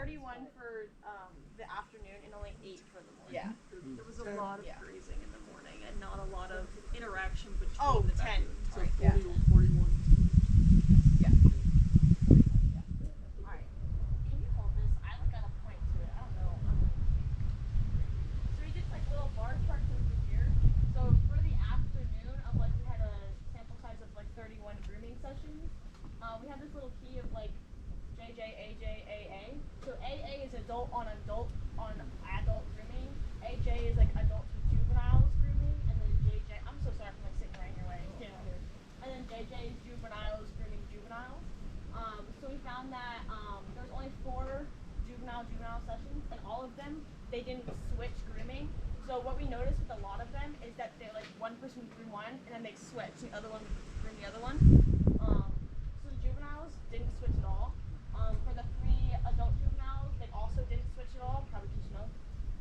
31 for the afternoon and only 8 for the morning. Yeah. There was a lot of grazing in the morning and not a lot of interaction between the 10. baboons. So Right. 40 or 41. Yeah. Alright. Can you hold this? I got a point to it. I don't know. So we did little bar charts over here. So for the afternoon of we had a sample size of 31 grooming sessions. We have this little key of JJ, AJ, AA. So AA is adult on adult grooming. AJ is adults with juveniles grooming, and then JJ. I'm so sorry for sitting right in your way. And then JJ is juveniles grooming juveniles. So we found that there's only 4 juvenile sessions, and all of them they didn't switch grooming. So what we noticed with a lot of them is that they one person would groom one, and then they switch, and the other one would groom the other one. So the juveniles didn't switch at all. For the 3 adult juveniles, they also didn't switch at all. Probably because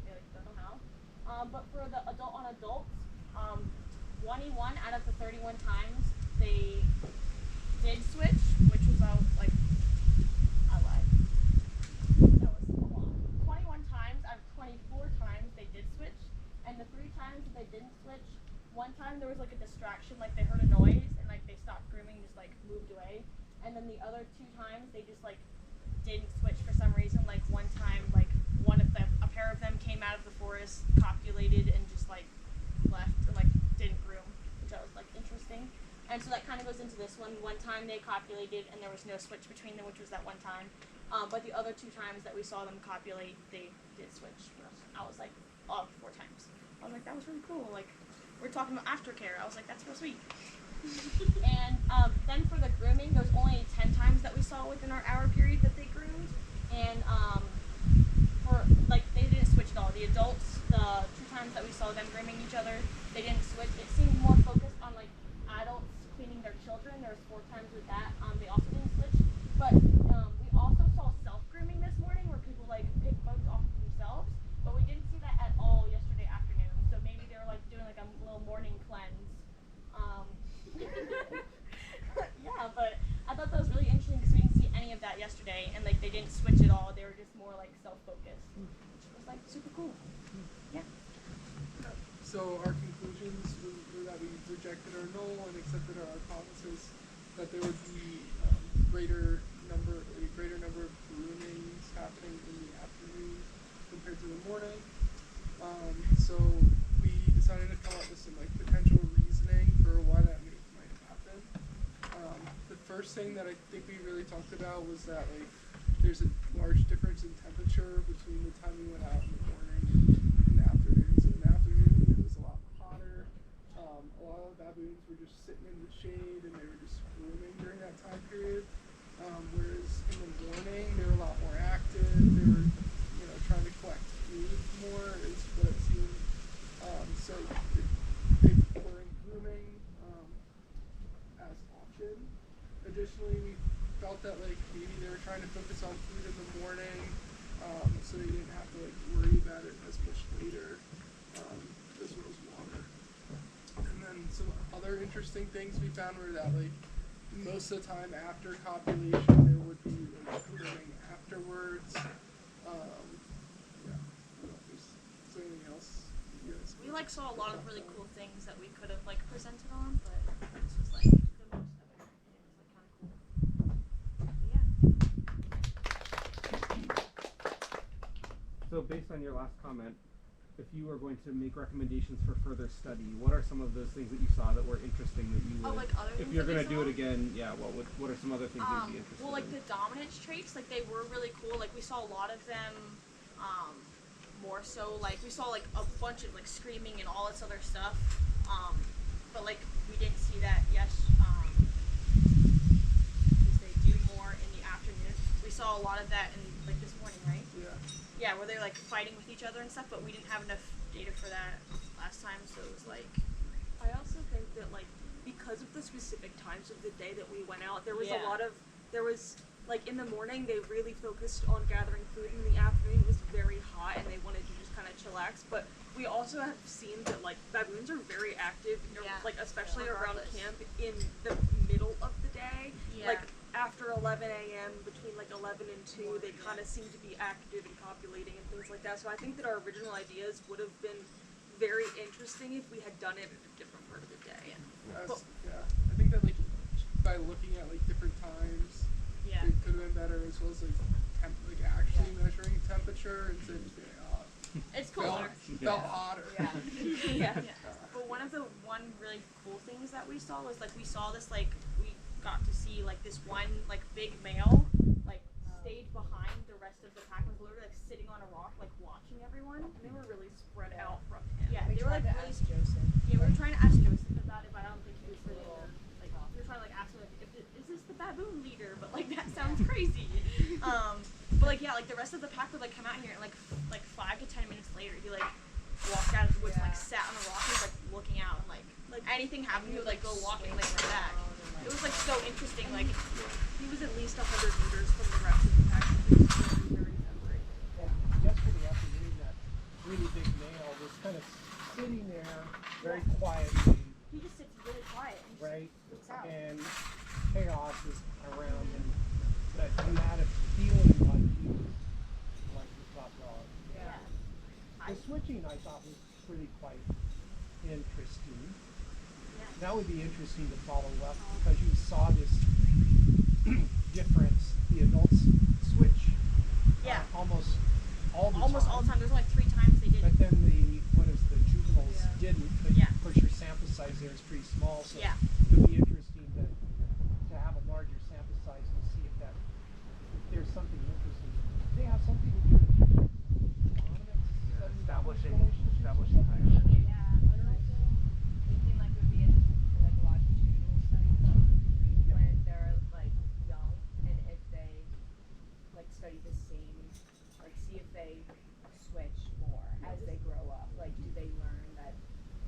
they don't know how. But for the adult on adults, 21 out of the 31 times they did switch, which was I lied. That was a lot. 21 times out of 24 times they did switch, and the 3 times that they didn't switch, one time there was a distraction, they heard a noise and they stopped grooming, just moved away, and then the other 2 times they just didn't switch for some reason. One time, a pair of them came out of the forest, copulated, and just left and didn't groom, which I was interesting. And so that kind of goes into this one. One time they copulated and there was no switch between them, which was that one time. But the other 2 times that we saw them copulate, they did switch. I was 4 times. I was that was really cool. We're talking about aftercare. I was that's real sweet. And then for the grooming, there's only 10 times that we saw within our hour period that they groomed. And for they didn't switch at all. The adults, the 2 times that we saw them grooming each other, they didn't switch. It seemed more focused on adults cleaning their children. There was 4 times with that. They also didn't switch. But we also saw self-grooming this morning where people pick bugs off of themselves. But we didn't see that at all yesterday afternoon. So maybe they were doing a little morning cleanse. Yeah, but I thought that was really interesting because we didn't see any of that yesterday, and they didn't switch at all. They were just more self-focused, which was super cool. Yeah. So our conclusions were that we rejected our null and accepted our hypothesis that there would be a greater number of groomings happening in the afternoon compared to the morning. So we decided to come up with some potential reasoning for why that might happen. The first thing that I think we really talked about was that there's a large difference in temperature between the time we went out in the morning and the afternoon. So in the afternoon it was a lot hotter. A lot of baboons were just sitting in the shade and they were just grooming during that time period. Whereas in the morning they were a lot more active. They were trying to collect food more is what it seemed. So they weren't grooming as often. Additionally, we felt that maybe they were trying to focus on food in the morning, so they didn't have to worry about it as much later, as well as water. And then some other interesting things we found were that most of the time after copulation there would be grooming afterwards. Is there anything else you guys? We saw a lot of really cool things that we could have presented on, but this was the most of it. And it was kind of cool. Yeah. So based on your last comment, if you were going to make recommendations for further study, what are some of those things that you saw that were interesting that you would, Other if things you're that going to we do saw? it again, what are some other things you'd be interested Well, in? the dominance traits, they were really cool. We saw a lot of them, more so, we saw, a bunch of, screaming and all this other stuff, but, we didn't see that, because they do more in the afternoon. We saw a lot of that in, this morning, right? Yeah. Yeah, where they're, fighting with each other and stuff, but we didn't have enough data for that last time, so it was, I also think that because of the specific times of the day that we went out, there was Yeah. in the morning they really focused on gathering food, and in the afternoon it was very hot and they wanted to just kind of chillax. But we also have seen that baboons are very active, especially around Regardless. camp in the middle of the day, Yeah. after 11 a.m. between 11 11 and 2, they kind of seem to be active and copulating and things like that. So I think that our original ideas would have been very interesting if we had done it at a different part of the day. Yeah, I think that like by looking at like different times, Yeah. it could have been better, as well as like like actually measuring temperature instead of saying, It's felt, cooler. felt hotter. Yeah. But one of the really cool things that we saw was like we saw this like we got to see like this one like big male like stayed behind the rest of the pack, was literally like sitting on a rock like watching everyone. And they were really spread out from him. Yeah, We they were tried like to really ask Joseph. yeah, we were trying to ask Joseph about it, but I don't think he was really like we were trying to like ask him like is this the baboon leader? But like that sounds crazy. But like yeah, like the rest of the pack would like come out here and like 5 to 10 minutes later he like walked out of the woods and like sat on a rock and was like looking out and like anything happened he would like go walking like right back. It was like so interesting, like He was at least 100 meters from the rest of the pack. It was very, very separate. Yesterday afternoon, that really big male was kind of sitting there very quietly, he just sits really quiet and just right? looks out. And chaos is around him. But you had a feeling like he was like the top dog. Yeah. The switching I thought was pretty quite interesting. Yeah. That would be interesting to follow up because you saw this difference. The adults switch Yeah. almost all the Almost time. all the time. There's only 3 times they did But it. then the juveniles didn't. But Yeah. of course your sample size there is pretty small, so Yeah. it would be interesting to have a larger sample size to see if there's something interesting. They have something to do with dominance, sudden establishing relationship. hierarchy. Yeah, but also thinking like it would be interesting for like a longitudinal study when they're like young and if they like study the same, like see if they switch more as they grow up. Like do they learn that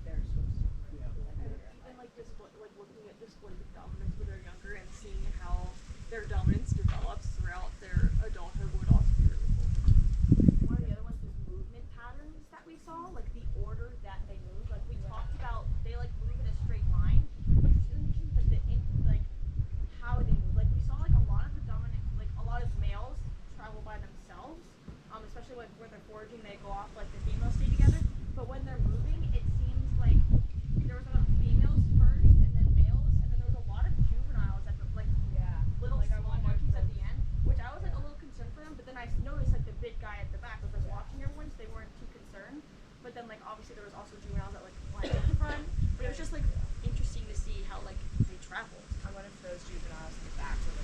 they're supposed to Yeah. like later in And life? like looking at displays of dominance when they're younger and seeing how their dominance develops throughout their adulthood would also be really cool. One of the other ones was movement patterns that we saw, like the order that they move. Like we talked about, they like move in a straight line, but it's interesting like how they move. Like we saw like a lot of the dominant, like a lot of males travel by themselves, especially like when they're foraging, they go off like the females stay together. But when they're moving, it seems like there was a lot of females first, and then males, and then there was a lot of juveniles at the like little Like, I small wonder if monkeys at those- the end, which I was like a little concerned for them, but then I noticed like the big guy at the back was like watching everyone, so they weren't too concerned. But then like obviously there was also juveniles that like lined up in front, but it was just like interesting to see how like they traveled. I wonder if those juveniles in the back were